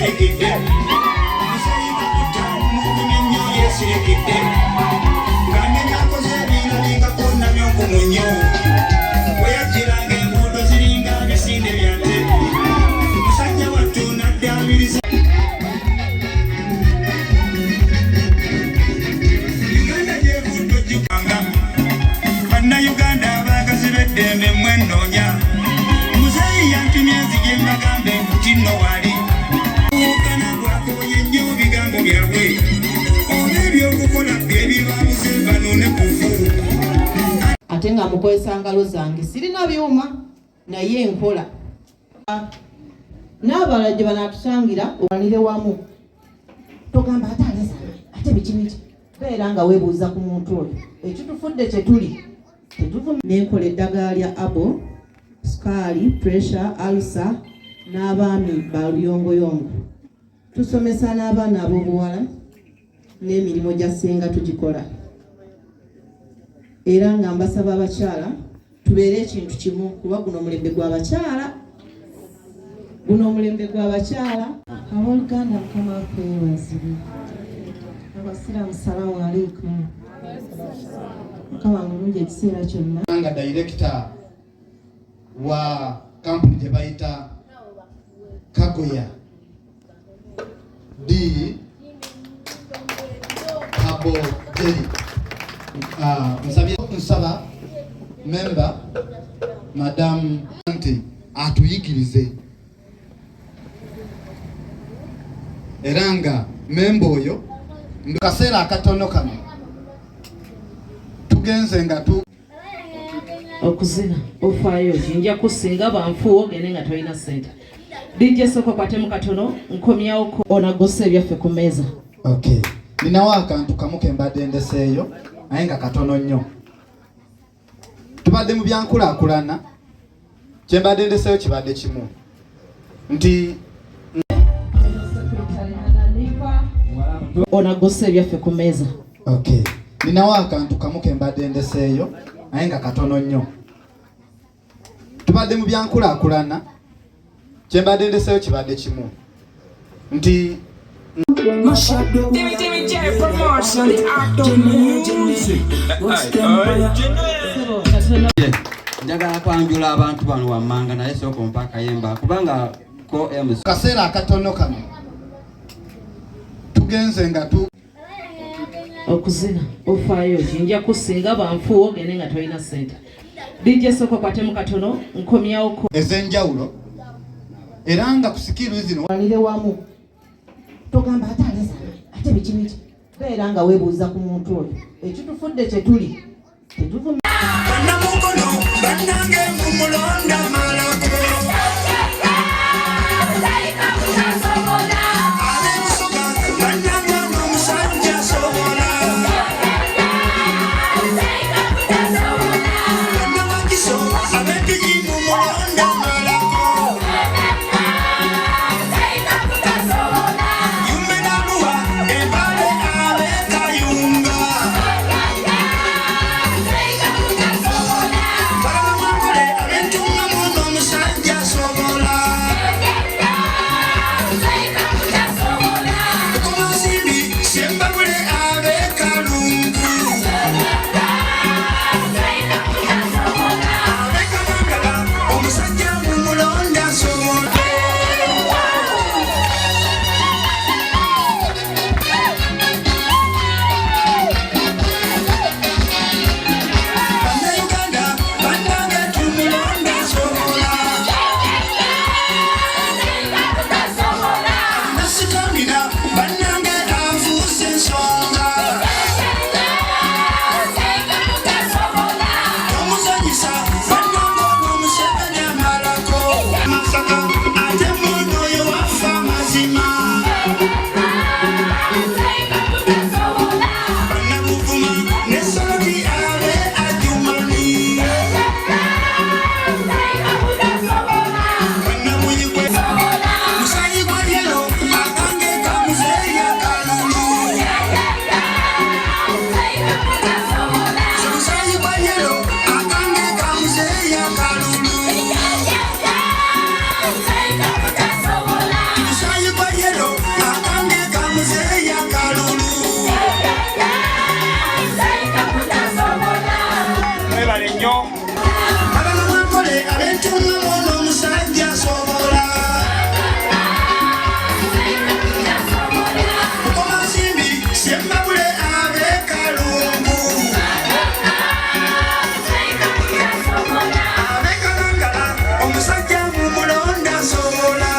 yesirikidde musayika kutamu kumenyo yesirikidde ngane nakoze ebintu bingakonna by'okumunyo weyajiranga enguudo ziringa bisinde byante musajja wattu naddabiriza Uganda gyevudde ogikanga bannayuganda abaakazi b'eddembe mwenoonya muzeeyi yantumye nzije mbagambe nti nno wali okana gwakoye nnyo bigambo byabwe oba ebyokukola byebibamuze banoone kufu ate nga mukozesa ngalo zange sirina byuma naye nkola n'abalala gye banaatusangira owanire wamu togamba ate aleza ate bikimiti beera nga weebuuza ku muntu oyo ekitufudde kye tuli nenkola eddagala lya abo sukaali pressure alsa n'abaami baluyongoyongo tusomesa n'abaana ab'obuwala n'emirimu gya ssenga tugikola era nga mbasaba abakyala tubeere ekintu kimu kuba guno omulembe gw'abakyala abooluganda mukama waffe yeebazibwe abasiraamu salaamu aleikum mukama mulungi ekiseera kyonna nga director wa kampuni gye bayita Kagoya D Habo Jerry nsaba member Madam Anti atuyigirize era nga memba oyo kaseera akatono kano tugenze nga okuzina ofaayo jinja kusinga banfuwo gene nga tolina ssente DJ soko kwatemu katono nkomyawo onagose ebyaffe ku mmeeza. Okay, ninawo akantu kamu ke mbadde ndeseeyo naye nga katono nnyo. Tubadde mu byankulaakulana kye mbadde ndeseeyo kibadde kimu nti onagose ebyaffe ku mmeeza. Okay, ninawo akantu kamu ke mbadde ndeseeyo naye nga katono nnyo. Tubadde mu byankulaakulana kye mbadde ndeseeyo kibadde kimu nti njagala kwanjula abantu bano wammanga naye sooka mpaka yemba kubanga ko MC kaseera akatono kano tugenze nga okuzina ofaayo jinja kusinga banfuwo gene nga tolina ssente DJ soko kwatemu katono nkomyawo ez'enjawulo era nga kusikiru zino wanire wamu togamba ate aleza ate bikimiti beera nga weebuuza ku muntu oyo ekitufudde kye tuli tetuvuma bannamukono bannange mumulonda malako abensoga bannange n'omusajja sobola bannawakiso ab'empigi mumulonda malako yumenaluwa embale ab'ekayunga balamwakole ab'entunga muno nnyo abanamakole abentungamono omusajja asobola mukomasimbi sembabule abekalungu abekalangala omusajja mumulonda asobola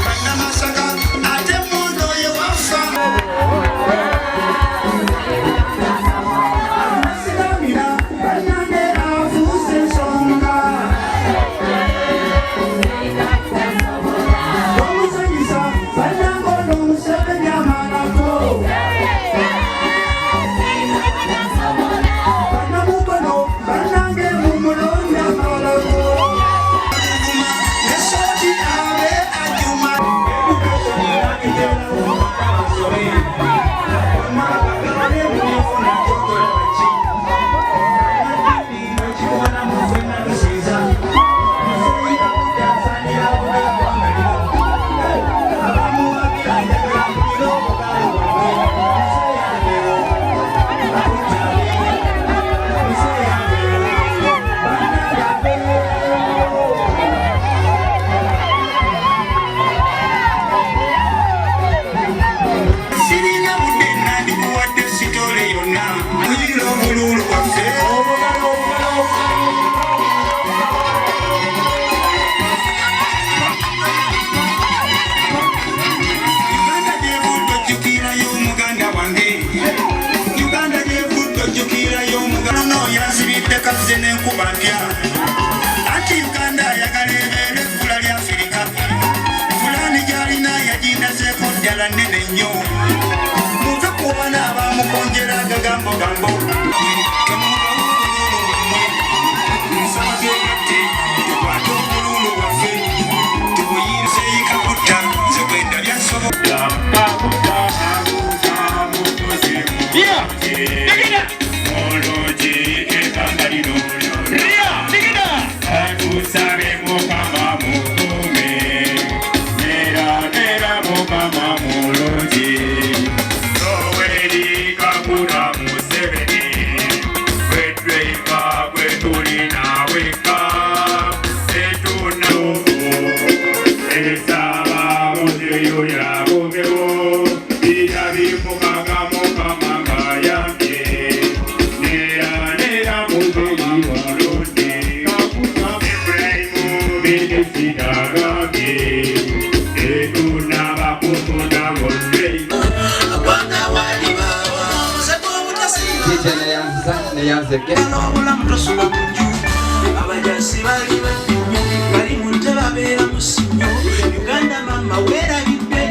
bannamasaka ate muno oyo wafa asiramira bannange afuuse ensonga omusanyisa bannange ono Museveni amalako bannamukono bannange mumulonda amalako nesooti abe ajuma sirina budde nandikuwadde sitole yonna muyigire obululu bwaffe uganda gyevudde ojjukirayo omuganda wange uganda gyevudde ojjukirayo omuganda no yanzibidde kaze n'enkuba ntya anti uganda ayagala ebeera ebbula lya afirika fulani gy'alina yaginazeeko ddala nnene nnyo muve kuba n'abamukonjera agagambo gambo nsaba gegatte tukwate obululu bwaffe tubuyinzeeyika kutta nze bwenda byasobola Oloji ekanga lino akusabe mukama mukume nera mukama mulungi Yoweri Kaguta Museveni gwetweka gwetulina weka etunaoku esaba muzeyo yabumewo birabimukaga mukama ngayambye nera muzeyi walonde Ibrahimu binisidagambye etunabakutuda bolweino Tije neyanzege n'obulamu tosula mu nju abajasi bali banyumye bali mu nte babeera mu sinyo Uganda mama weerabidde